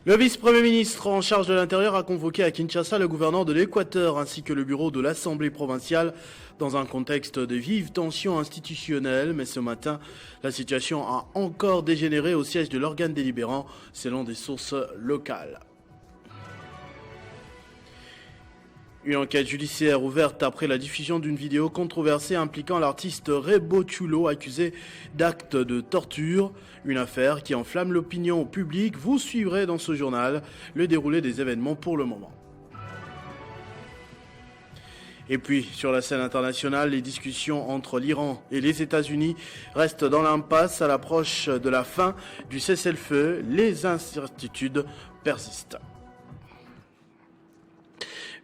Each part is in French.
Le vice-premier ministre en charge de l'Intérieur a convoqué à Kinshasa le gouverneur de l'Équateur ainsi que le bureau de l'Assemblée provinciale dans un contexte de vives tensions institutionnelles. Mais ce matin, la situation a encore dégénéré au siège de l'organe délibérant selon des sources locales. Une enquête judiciaire ouverte après la diffusion d'une vidéo controversée impliquant l'artiste Rebo Chulo accusé d'actes de torture. Une affaire qui enflamme l'opinion publique. Vous suivrez dans ce journal le déroulé des événements pour le moment. Et puis, sur la scène internationale, les discussions entre l'Iran et les États-Unis restent dans l'impasse à l'approche de la fin du cessez-le-feu. Les incertitudes persistent.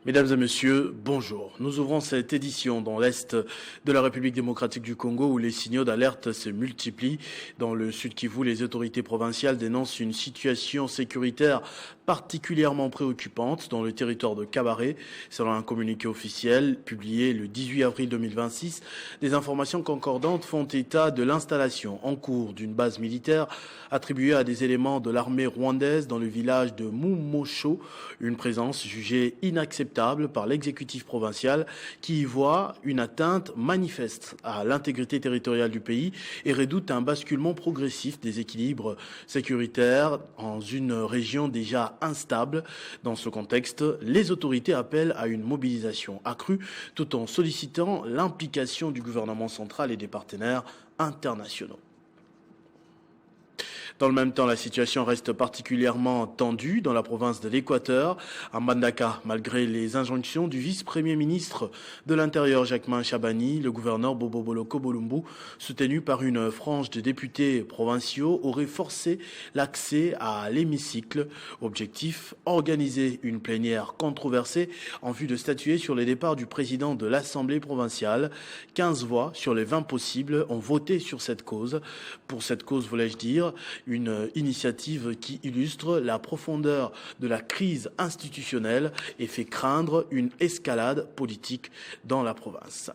Mesdames et messieurs, bonjour. Nous ouvrons cette édition dans l'Est de la République démocratique du Congo où les signaux d'alerte se multiplient. Dans le Sud Kivu, les autorités provinciales dénoncent une situation sécuritaire particulièrement préoccupante dans le territoire de Kabaré. Selon un communiqué officiel publié le 18 avril 2026, des informations concordantes font état de l'installation en cours d'une base militaire attribuée à des éléments de l'armée rwandaise dans le village de Mumosho, une présence jugée inacceptable par l'exécutif provincial qui y voit une atteinte manifeste à l'intégrité territoriale du pays et redoute un basculement progressif des équilibres sécuritaires dans une région déjà instable. Dans ce contexte, les autorités appellent à une mobilisation accrue tout en sollicitant l'implication du gouvernement central et des partenaires internationaux. Dans le même temps, la situation reste particulièrement tendue dans la province de l'Équateur. À Mbandaka, malgré les injonctions du vice-premier ministre de l'Intérieur, Jacquemain Chabani, le gouverneur Bobo Boloko Bolumbu, soutenu par une frange de députés provinciaux, aurait forcé l'accès à l'hémicycle. Objectif, organiser une plénière controversée en vue de statuer sur les départs du président de l'Assemblée provinciale. 15 voix sur les 20 possibles ont voté sur cette cause. Pour cette cause, voulais-je dire, une initiative qui illustre la profondeur de la crise institutionnelle et fait craindre une escalade politique dans la province.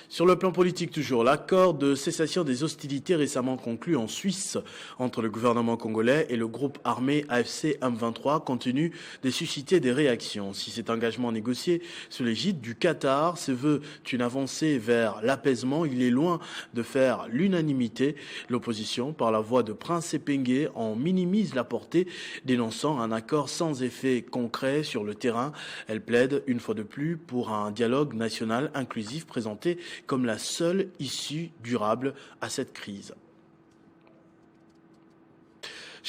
Sur le plan politique toujours, l'accord de cessation des hostilités récemment conclu en Suisse entre le gouvernement congolais et le groupe armé AFC M23 continue de susciter des réactions. Si cet engagement négocié sous l'égide du Qatar se veut une avancée vers l'apaisement, il est loin de faire l'unanimité. L'opposition, par la voix de Prince Epenge, en minimise la portée, dénonçant un accord sans effet concret sur le terrain. Elle plaide une fois de plus pour un dialogue national inclusif présenté comme la seule issue durable à cette crise.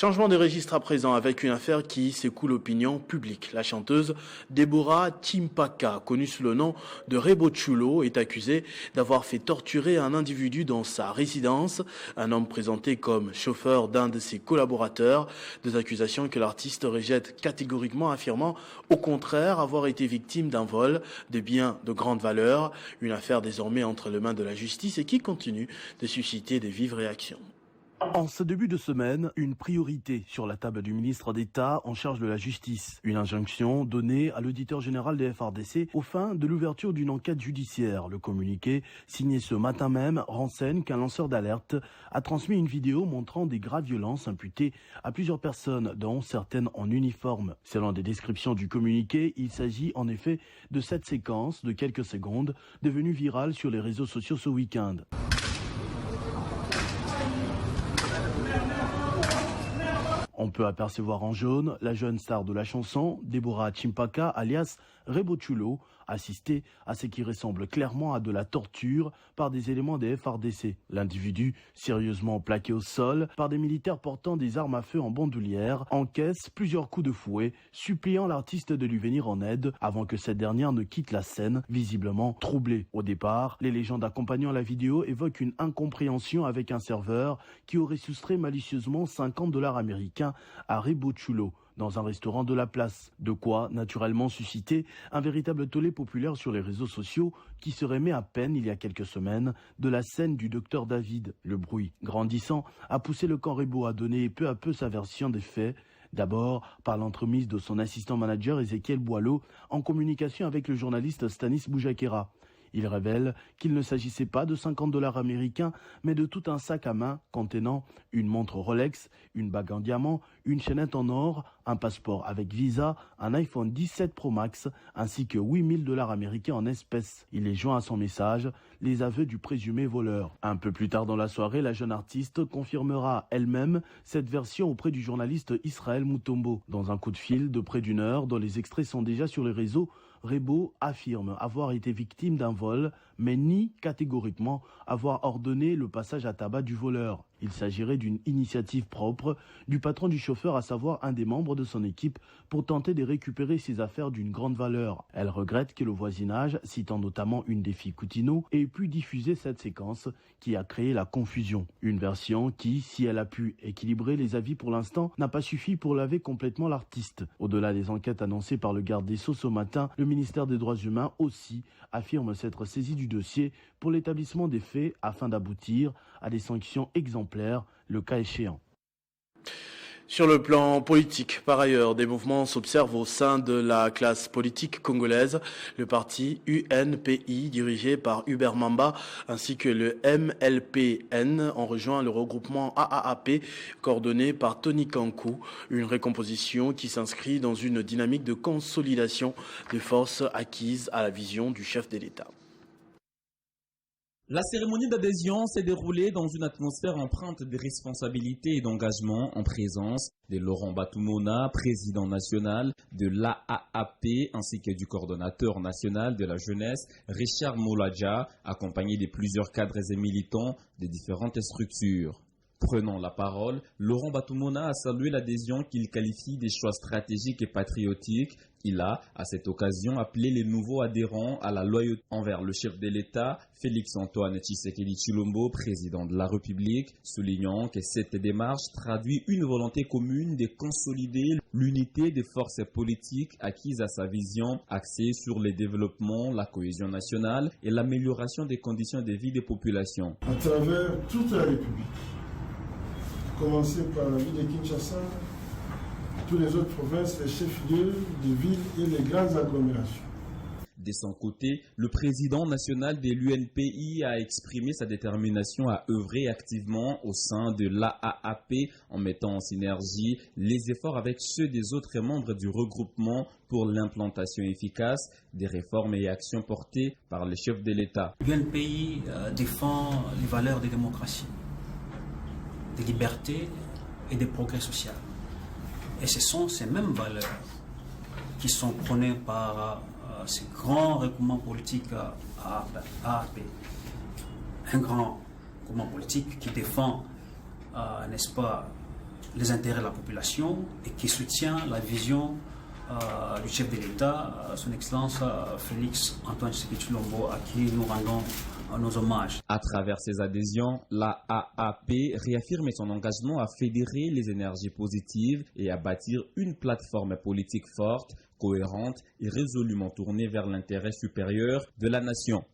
Changement de registre à présent avec une affaire qui secoue l'opinion publique. La chanteuse Deborah Chimpaka, connue sous le nom de Rebo Chulo, est accusée d'avoir fait torturer un individu dans sa résidence, un homme présenté comme chauffeur d'un de ses collaborateurs. Des accusations que l'artiste rejette catégoriquement, affirmant au contraire avoir été victime d'un vol de biens de grande valeur. Une affaire désormais entre les mains de la justice et qui continue de susciter des vives réactions. En ce début de semaine, une priorité sur la table du ministre d'État en charge de la justice. Une injonction donnée à l'auditeur général des FRDC aux fins de l'ouverture d'une enquête judiciaire. Le communiqué, signé ce matin même, renseigne qu'un lanceur d'alerte a transmis une vidéo montrant des graves violences imputées à plusieurs personnes, dont certaines en uniforme. Selon des descriptions du communiqué, il s'agit en effet de cette séquence de quelques secondes devenue virale sur les réseaux sociaux ce week-end. On peut apercevoir en jaune la jeune star de la chanson, Deborah Chimpaka, alias Rebo Chulo, assistée à ce qui ressemble clairement à de la torture par des éléments des FRDC. L'individu, sérieusement plaqué au sol par des militaires portant des armes à feu en bandoulière, encaisse plusieurs coups de fouet, suppliant l'artiste de lui venir en aide avant que cette dernière ne quitte la scène, visiblement troublée. Au départ, les légendes accompagnant la vidéo évoquent une incompréhension avec un serveur qui aurait soustrait malicieusement $50 américains à Rebo Chulo dans un restaurant de la place. De quoi, naturellement, susciter un véritable tollé populaire sur les réseaux sociaux qui se remet à peine, il y a quelques semaines, de la scène du docteur David. Le bruit grandissant a poussé le camp Rebo à donner peu à peu sa version des faits, d'abord par l'entremise de son assistant manager Ezekiel Boileau en communication avec le journaliste Stanis Boujakera. Il révèle qu'il ne s'agissait pas de 50 $ américains, mais de tout un sac à main contenant une montre Rolex, une bague en diamant, une chaînette en or, un passeport avec visa, un iPhone 17 Pro Max, ainsi que 8 000 $ américains en espèces. Il est joint à son message les aveux du présumé voleur. Un peu plus tard dans la soirée, la jeune artiste confirmera elle-même cette version auprès du journaliste Israël Mutombo. Dans un coup de fil de près d'1 heure, dont les extraits sont déjà sur les réseaux, Rebo affirme avoir été victime d'un vol, mais nie catégoriquement avoir ordonné le passage à tabac du voleur. Il s'agirait d'une initiative propre du patron du chauffeur, à savoir un des membres de son équipe, pour tenter de récupérer ses affaires d'une grande valeur. Elle regrette que le voisinage, citant notamment une des filles Coutinho, ait pu diffuser cette séquence qui a créé la confusion. Une version qui, si elle a pu équilibrer les avis pour l'instant, n'a pas suffi pour laver complètement l'artiste. Au-delà des enquêtes annoncées par le garde des Sceaux ce matin, le ministère des Droits humains aussi affirme s'être saisi du dossier pour l'établissement des faits afin d'aboutir à des sanctions exemplaires, le cas échéant. Sur le plan politique, par ailleurs, des mouvements s'observent au sein de la classe politique congolaise. Le parti UNPI, dirigé par Hubert Mamba, ainsi que le MLPN, ont rejoint le regroupement AAAP, coordonné par Tony Kankou, une recomposition qui s'inscrit dans une dynamique de consolidation des forces acquises à la vision du chef de l'État. La cérémonie d'adhésion s'est déroulée dans une atmosphère empreinte de responsabilité et d'engagement en présence de Laurent Batumona, président national de l'AAAP, ainsi que du coordonnateur national de la jeunesse, Richard Moladja, accompagné de plusieurs cadres et militants de différentes structures. Prenant la parole, Laurent Batumona a salué l'adhésion qu'il qualifie des choix stratégiques et patriotiques. Il a, à cette occasion, appelé les nouveaux adhérents à la loyauté envers le chef de l'État, Félix-Antoine Tshisekedi Tshilombo, président de la République, soulignant que cette démarche traduit une volonté commune de consolider l'unité des forces politiques acquises à sa vision, axée sur le développement, la cohésion nationale et l'amélioration des conditions de vie des populations. À travers toute la République, commencer par la ville de Kinshasa, toutes les autres provinces, les chefs-lieux de villes et les grandes agglomérations. De son côté, le président national de l'UNPI a exprimé sa détermination à œuvrer activement au sein de l'AAAP en mettant en synergie les efforts avec ceux des autres membres du regroupement pour l'implantation efficace des réformes et actions portées par les chefs de l'État. L'UNPI défend les valeurs de démocratie, de liberté et de progrès social. Et ce sont ces mêmes valeurs qui sont prônées par ce grand regroupement politique AAP. Un grand regroupement politique qui défend, n'est-ce pas, les intérêts de la population et qui soutient la vision du chef de l'État, son Excellence Félix-Antoine Tshisekedi Tshilombo, à qui nous rendons nos hommages. À travers ces adhésions, la AAP réaffirme son engagement à fédérer les énergies positives et à bâtir une plateforme politique forte, cohérente et résolument tournée vers l'intérêt supérieur de la nation.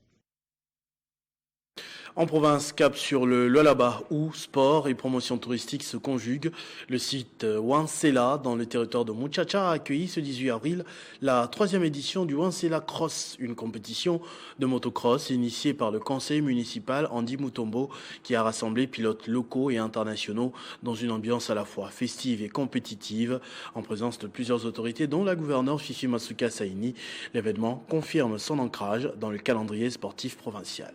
En province, cap sur le Lualaba, où sport et promotion touristique se conjuguent. Le site Wansela, dans le territoire de Muchacha, a accueilli ce 18 avril la 3e édition du Wansela Cross, une compétition de motocross initiée par le conseil municipal Andy Mutombo, qui a rassemblé pilotes locaux et internationaux dans une ambiance à la fois festive et compétitive, en présence de plusieurs autorités, dont la gouverneure Fifi Masuka Saini. L'événement confirme son ancrage dans le calendrier sportif provincial.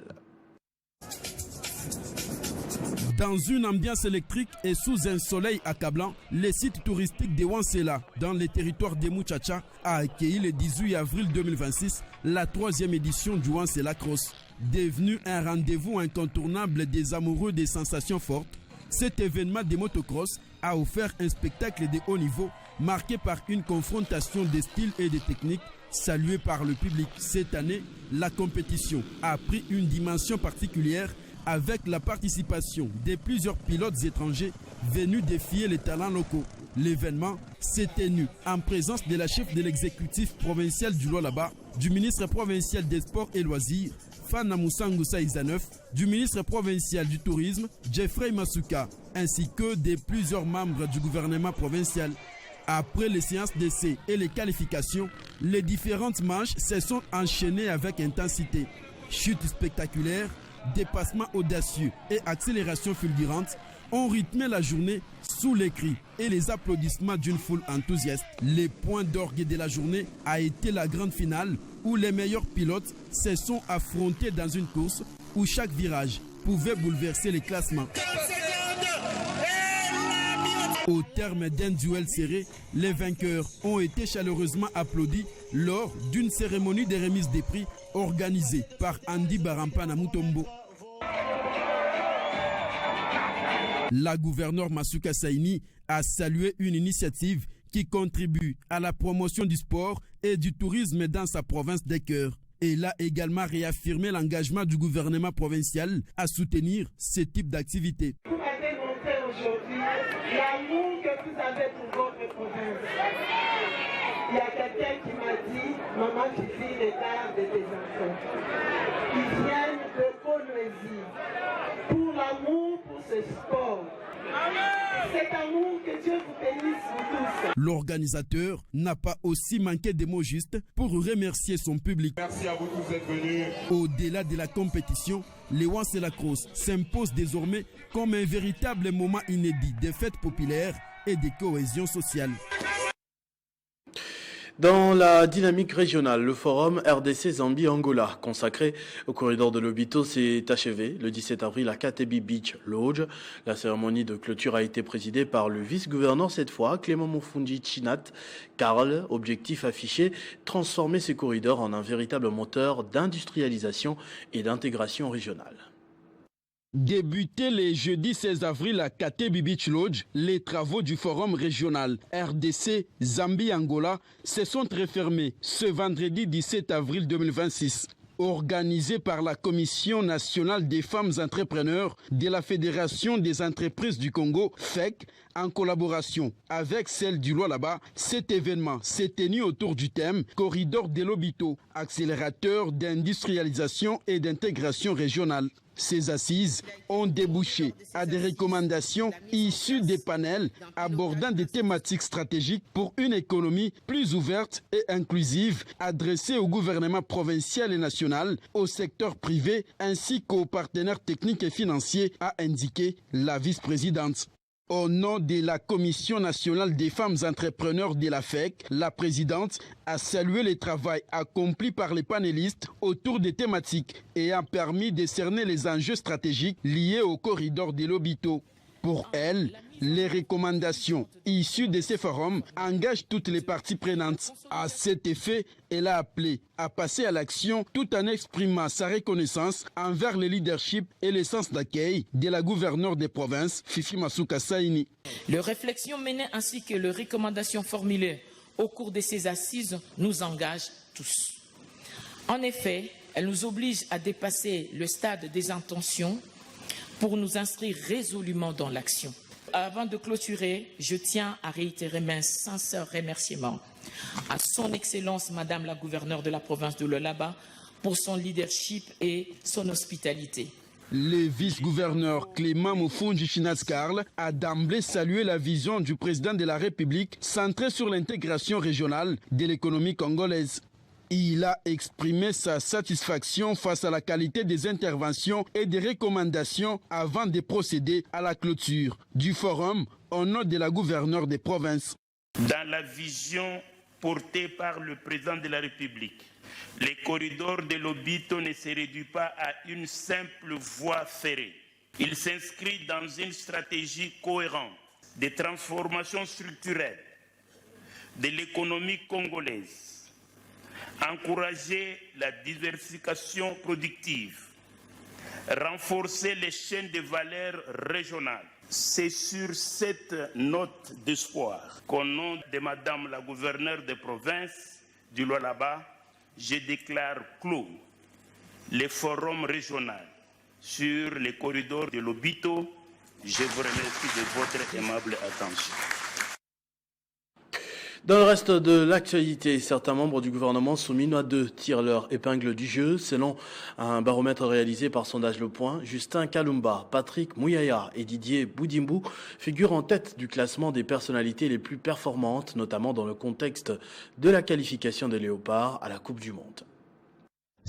Dans une ambiance électrique et sous un soleil accablant, le site touristique de Wansela, dans les territoires de Muchacha, a accueilli le 18 avril 2026 la 3e édition du Wansela Cross. Devenu un rendez-vous incontournable des amoureux des sensations fortes, cet événement de motocross a offert un spectacle de haut niveau marqué par une confrontation de styles et de techniques saluée par le public. Cette année, la compétition a pris une dimension particulière avec la participation de plusieurs pilotes étrangers venus défier les talents locaux. L'événement s'est tenu en présence de la chef de l'exécutif provincial du Lualaba, du ministre provincial des Sports et Loisirs, Fana Musangusa Izaneuf, du ministre provincial du Tourisme, Jeffrey Masuka, ainsi que de plusieurs membres du gouvernement provincial. Après les séances d'essai et les qualifications, les différentes manches se sont enchaînées avec intensité. Chutes spectaculaires, dépassements audacieux et accélérations fulgurantes ont rythmé la journée sous les cris et les applaudissements d'une foule enthousiaste. Les points d'orgue de la journée a été la grande finale où les meilleurs pilotes se sont affrontés dans une course où chaque virage pouvait bouleverser les classements. Au terme d'un duel serré, les vainqueurs ont été chaleureusement applaudis lors d'une cérémonie de remise des prix organisée par Andy Barampana Mutombo. La gouverneure Masuka Saini a salué une initiative qui contribue à la promotion du sport et du tourisme dans sa province des Cœurs. Elle a également réaffirmé l'engagement du gouvernement provincial à soutenir ce type d'activité. Vous m'avez montré aujourd'hui l'amour que vous avez pour votre province. Il y a quelqu'un qui m'a dit, maman, tu vis les gardes de tes enfants. Ils viennent de Colombie pour l'amour pour ce sport. Cet amour, que Dieu vous bénisse vous tous. L'organisateur n'a pas aussi manqué de mots justes pour remercier son public. Merci à vous tous d'être venus. Au-delà de la compétition, les Wanselacross s'impose désormais comme un véritable moment inédit de fête populaire et de cohésion sociale. Dans la dynamique régionale, le forum RDC Zambie-Angola, consacré au corridor de Lobito, s'est achevé le 17 avril à Katebi Beach Lodge. La cérémonie de clôture a été présidée par le vice-gouverneur cette fois, Clément Mufundi Chinat Karl. Objectif affiché, transformer ces corridors en un véritable moteur d'industrialisation et d'intégration régionale. Débuté le jeudi 16 avril à Katebi Beach Lodge, les travaux du forum régional RDC Zambie-Angola se sont refermés ce vendredi 17 avril 2026. Organisé par la Commission nationale des femmes entrepreneurs de la Fédération des entreprises du Congo, FEC, en collaboration avec celle du Lualaba, cet événement s'est tenu autour du thème Corridor de Lobito, accélérateur d'industrialisation et d'intégration régionale. Ces assises ont débouché à des recommandations issues des panels abordant des thématiques stratégiques pour une économie plus ouverte et inclusive adressée au gouvernement provincial et national, au secteur privé ainsi qu'aux partenaires techniques et financiers, a indiqué la vice-présidente. Au nom de la Commission nationale des femmes entrepreneurs de la FEC, la présidente a salué le travail accompli par les panélistes autour des thématiques et a permis de cerner les enjeux stratégiques liés au corridor de Lobito. Pour elle, les recommandations issues de ces forums engagent toutes les parties prenantes. À cet effet, elle a appelé à passer à l'action tout en exprimant sa reconnaissance envers le leadership et le sens d'accueil de la gouverneure des provinces, Fifi Masuka Saini. Les réflexions menées ainsi que les recommandations formulées au cours de ces assises nous engagent tous. En effet, elles nous obligent à dépasser le stade des intentions pour nous inscrire résolument dans l'action. Avant de clôturer, je tiens à réitérer mes sincères remerciements à son Excellence Madame la gouverneure de la province de Lualaba pour son leadership et son hospitalité. Le vice-gouverneur Clément Mufundi Chinat Karl a d'emblée salué la vision du président de la République centrée sur l'intégration régionale de l'économie congolaise. Il a exprimé sa satisfaction face à la qualité des interventions et des recommandations avant de procéder à la clôture du forum au nom de la gouverneure des provinces. Dans la vision portée par le président de la République, le corridor de Lobito ne se réduit pas à une simple voie ferrée. Il s'inscrit dans une stratégie cohérente de transformation structurelle de l'économie congolaise. Encourager la diversification productive, renforcer les chaînes de valeur régionales. C'est sur cette note d'espoir qu'au nom de Madame la gouverneure des provinces du Lualaba, je déclare clos le forum régional sur les corridors de Lobito. Je vous remercie de votre aimable attention. Dans le reste de l'actualité, certains membres du gouvernement soumis à 2 tirent leur épingle du jeu. Selon un baromètre réalisé par Sondage Le Point, Justin Kalumba, Patrick Mouyaya et Didier Boudimbu figurent en tête du classement des personnalités les plus performantes, notamment dans le contexte de la qualification des Léopards à la Coupe du Monde.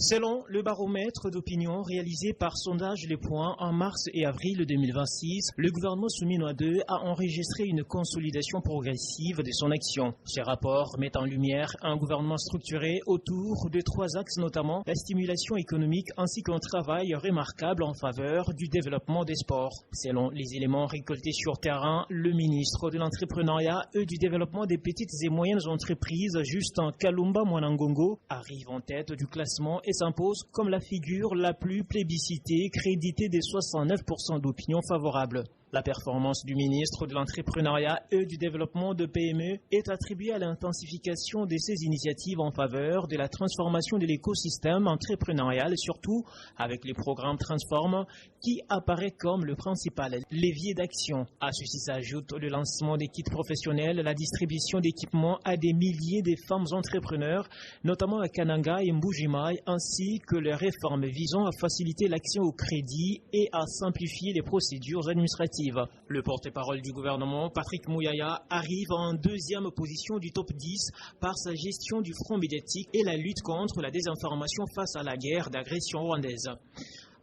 Selon le baromètre d'opinion réalisé par Sondage Les Points en mars et avril 2026, le gouvernement souminois 2 a enregistré une consolidation progressive de son action. Ce rapport met en lumière un gouvernement structuré autour de 3 axes, notamment la stimulation économique ainsi qu'un travail remarquable en faveur du développement des sports. Selon les éléments récoltés sur terrain, le ministre de l'Entrepreneuriat et du Développement des petites et moyennes entreprises, Justin Kalumba Mwanangongo, arrive en tête du classement et s'impose comme la figure la plus plébiscitée, créditée des 69% d'opinion favorable. La performance du ministre de l'Entrepreneuriat et du Développement de PME est attribuée à l'intensification de ses initiatives en faveur de la transformation de l'écosystème entrepreneurial, surtout avec les programmes Transform, qui apparaît comme le principal levier d'action. À ceci s'ajoute le lancement des kits professionnels, la distribution d'équipements à des milliers de femmes entrepreneurs, notamment à Kananga et Mbujimaï, ainsi que les réformes visant à faciliter l'accès au crédit et à simplifier les procédures administratives. Le porte-parole du gouvernement, Patrick Mouyaya, arrive en 2e position du top 10 par sa gestion du front médiatique et la lutte contre la désinformation face à la guerre d'agression rwandaise.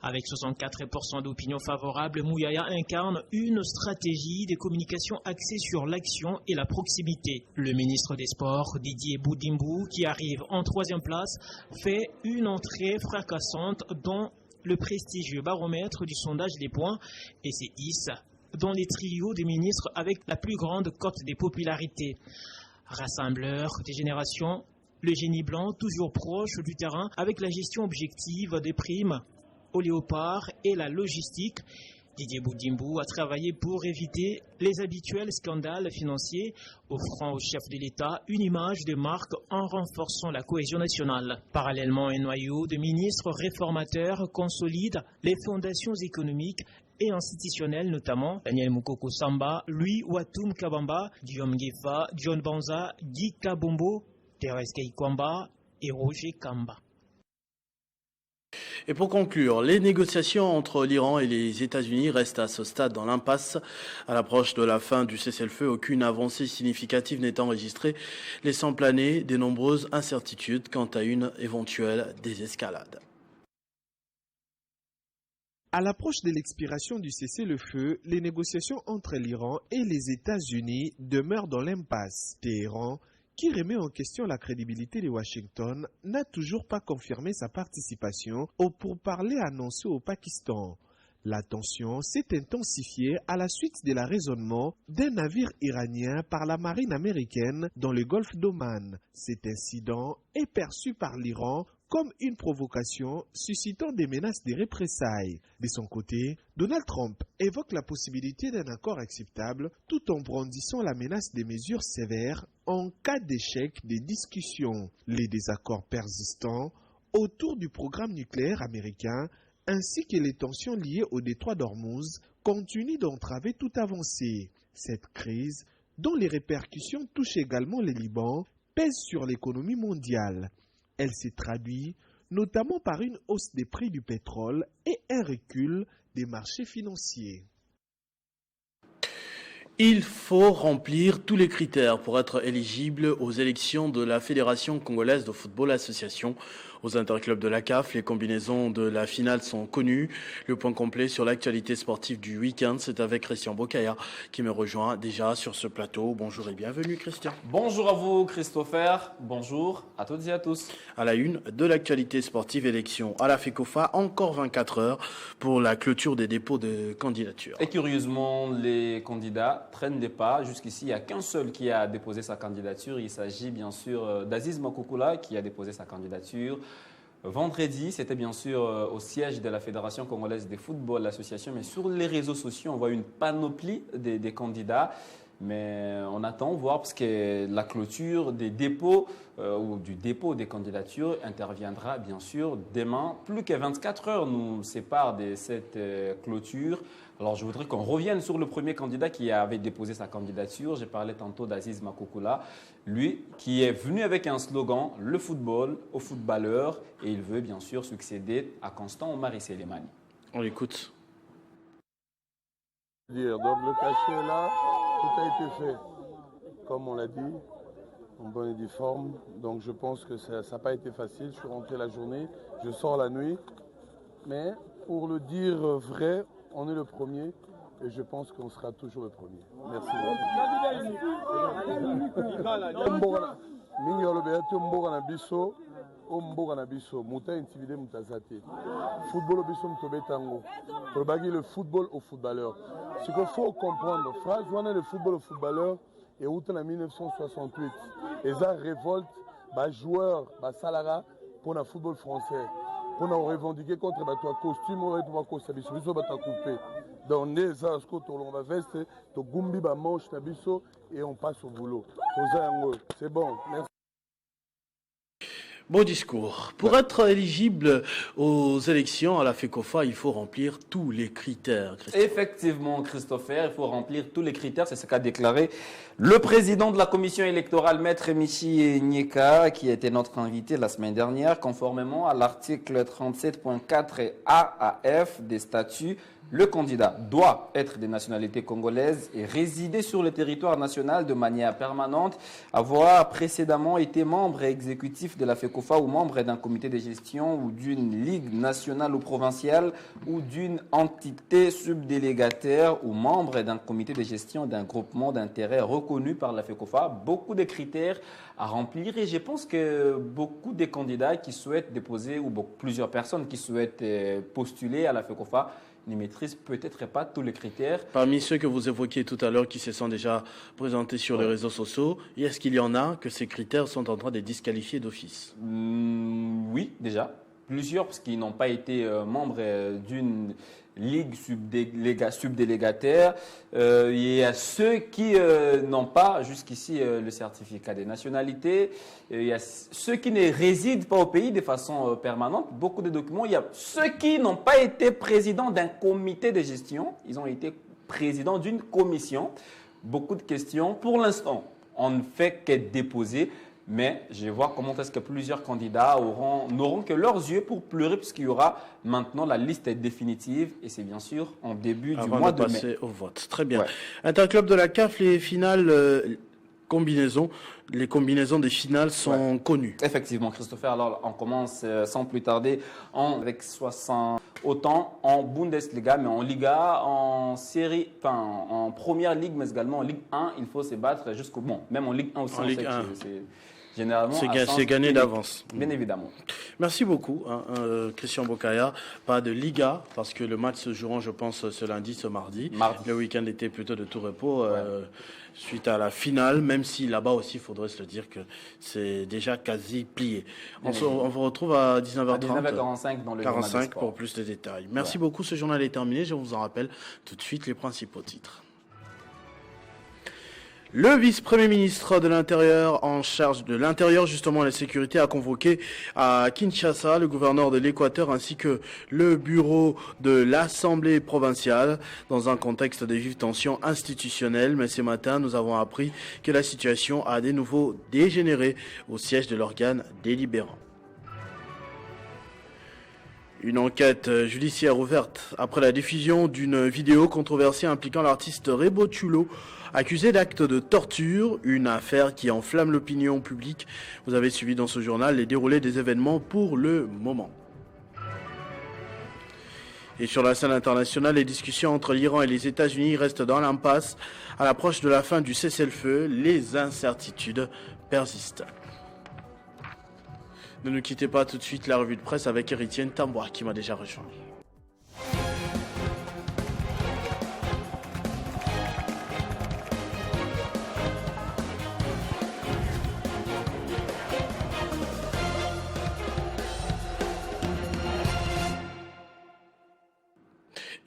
Avec 64% d'opinion favorable, Mouyaya incarne une stratégie de communication axée sur l'action et la proximité. Le ministre des Sports, Didier Boudimbu, qui arrive en 3e place, fait une entrée fracassante dans le prestigieux baromètre du sondage des points et se hisse dans les trios des ministres avec la plus grande cote de popularité. Rassembleur des générations, le génie blanc toujours proche du terrain avec la gestion objective des primes au léopard et la logistique. Didier Boudimbu a travaillé pour éviter les habituels scandales financiers, offrant au chef de l'État une image de marque en renforçant la cohésion nationale. Parallèlement, un noyau de ministres réformateurs consolide les fondations économiques et institutionnelles, notamment Daniel Mukoko Samba, Louis Watum Kabamba, Guillaume Gefa, John Banza, Guy Kabombo, Thérèse Kaikwamba et Roger Kamba. Et pour conclure, les négociations entre l'Iran et les États-Unis restent à ce stade dans l'impasse. À l'approche de la fin du cessez-le-feu, aucune avancée significative n'est enregistrée, laissant planer de nombreuses incertitudes quant à une éventuelle désescalade. À l'approche de l'expiration du cessez-le-feu, les négociations entre l'Iran et les États-Unis demeurent dans l'impasse. Téhéran, qui remet en question la crédibilité de Washington, n'a toujours pas confirmé sa participation aux pourparlers annoncés au Pakistan. La tension s'est intensifiée à la suite de l'arraisonnement d'un navire iranien par la marine américaine dans le golfe d'Oman. Cet incident est perçu par l'Iran comme une provocation suscitant des menaces de représailles. De son côté, Donald Trump évoque la possibilité d'un accord acceptable tout en brandissant la menace des mesures sévères en cas d'échec des discussions. Les désaccords persistants autour du programme nucléaire américain ainsi que les tensions liées au détroit d'Ormuz continuent d'entraver toute avancée. Cette crise, dont les répercussions touchent également le Liban, pèse sur l'économie mondiale. Elle s'est traduite notamment par une hausse des prix du pétrole et un recul des marchés financiers. Il faut remplir tous les critères pour être éligible aux élections de la Fédération congolaise de football association. Aux interclubs de la CAF, les combinaisons de la finale sont connues. Le point complet sur l'actualité sportive du week-end, c'est avec Christian Bokaya qui me rejoint déjà sur ce plateau. Bonjour et bienvenue Christian. Bonjour à vous Christopher, bonjour à toutes et à tous. À la une de l'actualité sportive, élection à la FECOFA, encore 24 heures pour la clôture des dépôts de candidature. Et curieusement, les candidats traînent des pas. Jusqu'ici, il n'y a qu'un seul qui a déposé sa candidature. Il s'agit bien sûr d'Aziz Makoukoula qui a déposé sa candidature. Vendredi, c'était bien sûr au siège de la Fédération congolaise de football, l'association, mais sur les réseaux sociaux, on voit une panoplie des candidats. Mais on attend voir parce que la clôture des dépôts ou du dépôt des candidatures interviendra bien sûr demain. Plus que 24 heures nous séparent de cette clôture. Alors je voudrais qu'on revienne sur le premier candidat qui avait déposé sa candidature. J'ai parlé tantôt d'Aziz Makoukoula, lui qui est venu avec un slogan « Le football aux footballeurs » et il veut bien sûr succéder à Constant Omar Selemani. On l'écoute. Donc le cachet là, tout a été fait. Comme on l'a dit, en bonne et due forme. Donc je pense que ça n'a pas été facile. Je suis rentré la journée, je sors la nuit. Mais pour le dire vrai, on est le premier et je pense qu'on sera toujours le premier. Merci. Le football au footballeur. Ce qu'il faut comprendre, France, on a le football au footballeur et où en 1968. Et ça révolte, joueurs, salariés pour le football français. Pour nous revendiquer contre le costume, on va costume, on va couper. Donc, on va veste, on gumbi manche et on passe au boulot. C'est bon, merci. Beau discours. Pour être éligible aux élections à la FECOFA, il faut remplir tous les critères. Effectivement, Christopher, il faut remplir tous les critères. C'est ce qu'a déclaré le président de la commission électorale, Maître Michi Nyeka, qui était notre invité la semaine dernière, conformément à l'article 37.4 A à F des statuts. Le candidat doit être de nationalité congolaise et résider sur le territoire national de manière permanente, avoir précédemment été membre exécutif de la FECOFA ou membre d'un comité de gestion ou d'une ligue nationale ou provinciale ou d'une entité subdélégataire ou membre d'un comité de gestion d'un groupement d'intérêt reconnu par la FECOFA. Beaucoup de critères à remplir et je pense que beaucoup de candidats qui souhaitent déposer ou plusieurs personnes qui souhaitent postuler à la FECOFA ne maîtrisent peut-être pas tous les critères. Parmi ceux que vous évoquiez tout à l'heure qui se sont déjà présentés sur les réseaux sociaux, est-ce qu'il y en a que ces critères sont en train de disqualifier d'office? Oui, déjà. Plusieurs, parce qu'ils n'ont pas été membres d'une ligue subdélégataire. Il y a ceux qui n'ont pas jusqu'ici le certificat de nationalité. Il y a ceux qui ne résident pas au pays de façon permanente. Beaucoup de documents. Il y a ceux qui n'ont pas été présidents d'un comité de gestion. Ils ont été présidents d'une commission. Beaucoup de questions. Pour l'instant, on ne fait que déposer. Mais je vais voir comment est-ce que plusieurs candidats n'auront que leurs yeux pour pleurer, puisqu'il y aura maintenant la liste définitive et c'est bien sûr en début du mois de mai. Avant de passer au vote. Très bien. Ouais. Interclub de la CAF, les finales les combinaisons des finales sont connues. Effectivement, Christopher. Alors, on commence sans plus tarder avec 60 autant en Bundesliga, mais en Liga, en série, en première ligue, mais également en Ligue 1, il faut se battre jusqu'au bon. Même en Ligue 1 aussi, généralement, c'est gagné d'avance. Bien évidemment. Merci beaucoup, Christian Bokaya. Pas de Liga, parce que le match se jouera, je pense, ce lundi, ce mardi. Le week-end était plutôt de tout repos. Suite à la finale, même si là-bas aussi, il faudrait se le dire que c'est déjà quasi plié. On vous retrouve à 19h30. À 19h45 dans le 45 pour plus de détails. Merci beaucoup, ce journal est terminé. Je vous en rappelle tout de suite les principaux titres. Le vice-premier ministre de l'Intérieur en charge de l'Intérieur, justement, et la sécurité, a convoqué à Kinshasa le gouverneur de l'Équateur ainsi que le bureau de l'Assemblée provinciale dans un contexte de vives tensions institutionnelles. Mais ce matin, nous avons appris que la situation a de nouveau dégénéré au siège de l'organe délibérant. Une enquête judiciaire ouverte après la diffusion d'une vidéo controversée impliquant l'artiste Rebo Chulo, accusé d'actes de torture, une affaire qui enflamme l'opinion publique. Vous avez suivi dans ce journal les déroulés des événements pour le moment. Et sur la scène internationale, les discussions entre l'Iran et les États-Unis restent dans l'impasse. À l'approche de la fin du cessez-le-feu, les incertitudes persistent. Ne nous quittez pas tout de suite, la revue de presse avec Héritier Ntambois qui m'a déjà rejoint.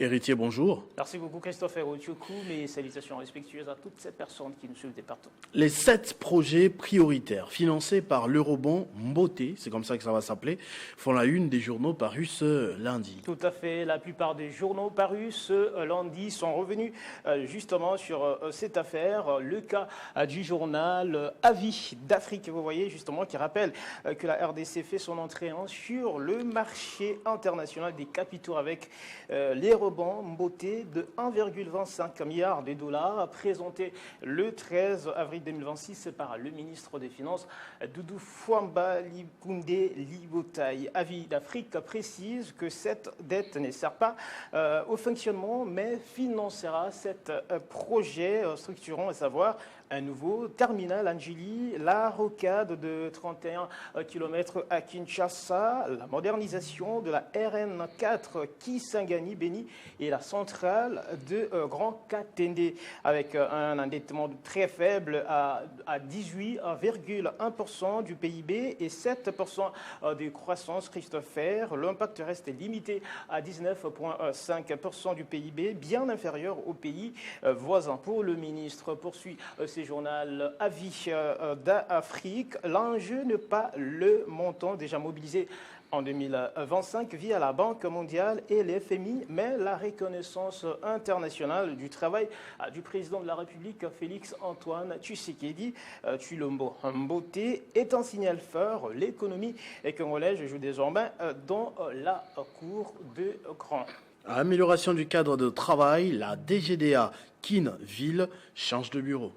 Héritier, bonjour. Merci beaucoup Christopher Otiokou, mes salutations respectueuses à toutes ces personnes qui nous suivent de partout. Les 7 projets prioritaires financés par l'Eurobond Mboté, c'est comme ça que ça va s'appeler, font la une des journaux parus ce lundi. Tout à fait, la plupart des journaux parus ce lundi sont revenus justement sur cette affaire. Le cas du journal Avis d'Afrique, vous voyez justement, qui rappelle que la RDC fait son entrée sur le marché international des capitaux avec l'Eurobond Eurobond beauté de 1,25 milliard de dollars, présenté le 13 avril 2026 par le ministre des Finances, Doudou Fouamba Likunde Libotaï. Avis d'Afrique précise que cette dette ne sert pas au fonctionnement, mais financera cet projet structurant, à savoir un nouveau terminal Angeli, la rocade de 31 km à Kinshasa, la modernisation de la RN4 Kisangani-Beni et la centrale de Grand Katende, avec un endettement très faible à 18,1% du PIB et 7% de croissance. Christopher, l'impact reste limité à 19,5% du PIB, bien inférieur aux pays voisins. Pour le ministre, poursuit journal Avis d'Afrique, l'enjeu n'est pas le montant déjà mobilisé en 2025 via la Banque mondiale et le FMI, mais la reconnaissance internationale du travail du président de la République, Félix Antoine Tshisekedi Tshilombo Mbote, est un signal fort. L'économie congolaise joue désormais dans la cour de grand. Amélioration du cadre de travail, la DGDA Kinville change de bureau.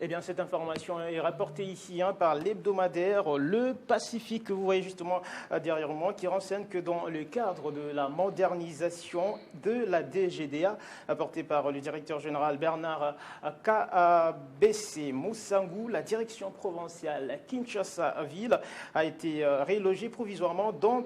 Eh bien, cette information est rapportée ici par l'hebdomadaire Le Pacifique, que vous voyez justement derrière moi, qui renseigne que dans le cadre de la modernisation de la DGDA, apportée par le directeur général Bernard KBC Moussangou, la direction provinciale Kinshasa-Ville a été relogée provisoirement dans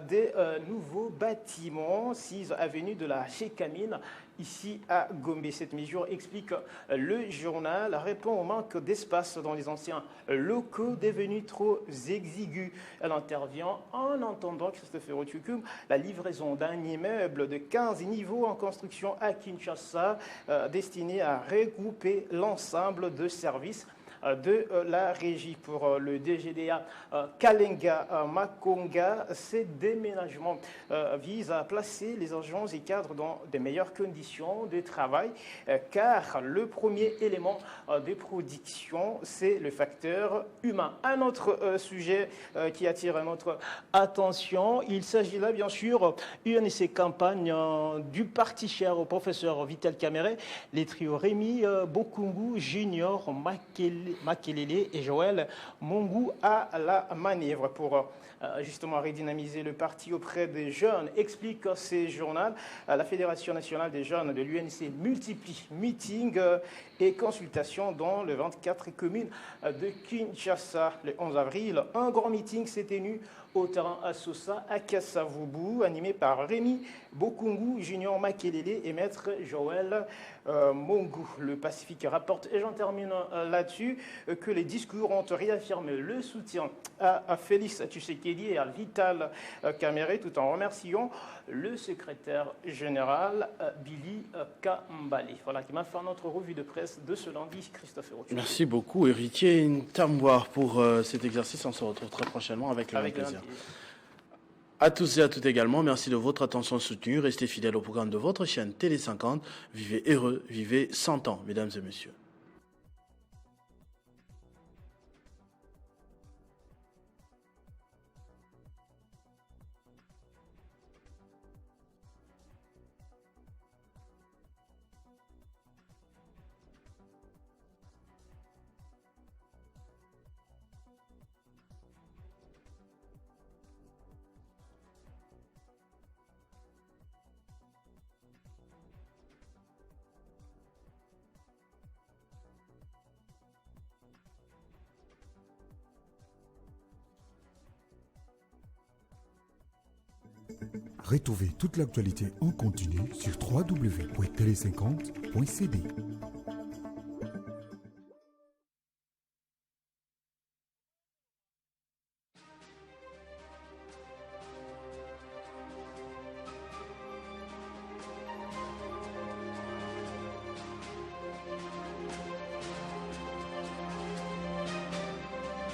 des nouveaux bâtiments, 6 avenues de la Gécamine, ici à Gombe. Cette mesure, explique le journal, répond au manque d'espace dans les anciens locaux devenus trop exigus. Elle intervient en entendant, Christopher Otukum, la livraison d'un immeuble de 15 niveaux en construction à Kinshasa, destiné à regrouper l'ensemble de services de la régie. Pour le DGDA Kalenga Makonga, ces déménagements visent à placer les agents et cadres dans de meilleures conditions de travail, car le premier élément de production, c'est le facteur humain. Un autre sujet qui attire notre attention, il s'agit là bien sûr une ces campagnes du parti cher au professeur Vital Kamerhe, les trios Rémi Bokungu Junior Makelele et Joël Mongu à la manœuvre pour justement redynamiser le parti auprès des jeunes, explique ces journaux. La Fédération nationale des jeunes de l'UNC multiplie meetings et consultations dans les 24 communes de Kinshasa. Le 11 avril, un grand meeting s'est tenu au terrain Assosa à Kassavubu, animé par Rémi Bokungu, Junior Makelele et maître Joël Mongu. Le Pacifique rapporte, et j'en termine là-dessus, que les discours ont réaffirmé le soutien à Félix Tshisekedi et à Vital Kamerhe, tout en remerciant le secrétaire général Billy Kambale. Voilà qui m'a fait notre revue de presse de ce lundi, Christophe Roth. Merci beaucoup, héritier Ntamboir, pour cet exercice. On se retrouve très prochainement avec le même plaisir. À tous et à toutes également, merci de votre attention soutenue. Restez fidèles au programme de votre chaîne Télé 50. Vivez heureux, vivez 100 ans, mesdames et messieurs. Retrouvez toute l'actualité en continu sur www.tele50.cd.